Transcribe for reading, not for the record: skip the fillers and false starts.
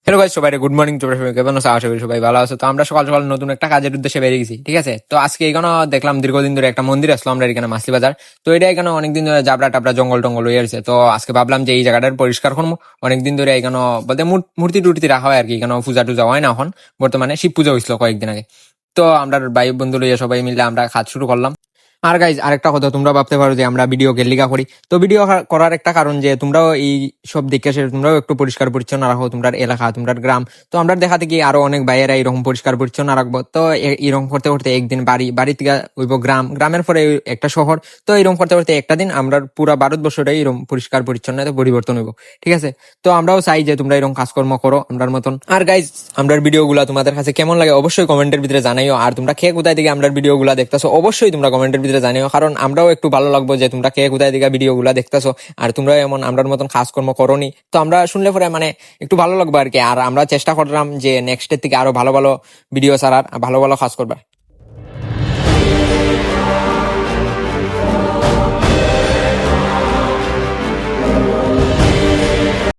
Hello guys, সবাই good morning. তোমরা সবাই কেমন আছো? আশা করি সবাই ভালো আছো। তো আমরা সকাল সকাল নতুন একটা কাজের উদ্দেশ্যে বেরিয়ে গেছি, ঠিক আছে। তো আজকে এখানে দেখলাম দীর্ঘদিন ধরে একটা মন্দির আসলো আমরা এখানে মাসলি বাজার। তো এটা এখানে অনেকদিন ধরে জাবরা টাবরা জঙ্গল টঙ্গল হয়ে আছে। তো আজকে ভাবলাম যে এই জায়গাটার পরিষ্কার করবো। অনেকদিন ধরে এখানে বলতে মূর্তি টুর্তি রাখা হয় আর কি, এখানে পূজা টুজা হয় না এখন। বর্তমানে শিব পূজা হয়েছিল কয়েকদিন আগে। তো আমরা ভাই বন্ধু লইয়া সবাই মিলে আমরা কাজ শুরু করলাম। আর গাইজ আরেকটা কথা, তোমরা ভাবতে পারো যে আমরা ভিডিও গেলিগা করি। তো ভিডিও করার একটা কারণ যে তোমরাও এই সব দিকে তোমরাও একটু পরিষ্কার পরিচ্ছন্ন রাখো তোমার এলাকা তোমার গ্রাম। তো আমরা দেখা থেকে আরো অনেক ভাইয়েরা এরকম পরিষ্কার পরিচ্ছন্ন রাখবো। তো এরকম করতে করতে একদিন বাড়ি থেকে হইব গ্রাম, গ্রামের পরে একটা শহর। তো এরকম করতে করতে একটা দিন আমরা পুরা ভারতবর্ষটাই এরকম পরিষ্কার পরিচ্ছন্ন পরিবর্তন হইব, ঠিক আছে। তো আমরাও চাই যে তোমরা এরকম কাজকর্ম করো আমরার মতন। আর গাইজ আমরার ভিডিও গুলা তোমাদের কাছে কেমন লাগে অবশ্যই কমেন্টের ভিতরে জানাইও। আর তোমরা কে কোথায় থেকে আমরার ভিডিও গুলা দেখতেছো অবশ্যই তোমরা কমেন্টের ভিতরে জানিও, কারণ আমরাও একটু ভালো লাগবো যে তোমরা কে কোথায় থেকে ভিডিও গুলা দেখতেছো আর তোমরা এমন আমরার মতন কাজকর্ম করোনি। তো আমরা শুনলে পরে মানে একটু ভালো লাগবে আর কি। আর আমরা চেষ্টা করলাম যে নেক্সটের থেকে আরো ভালো ভালো ভিডিও ছাড়ার, ভালো ভালো কাজ করবার।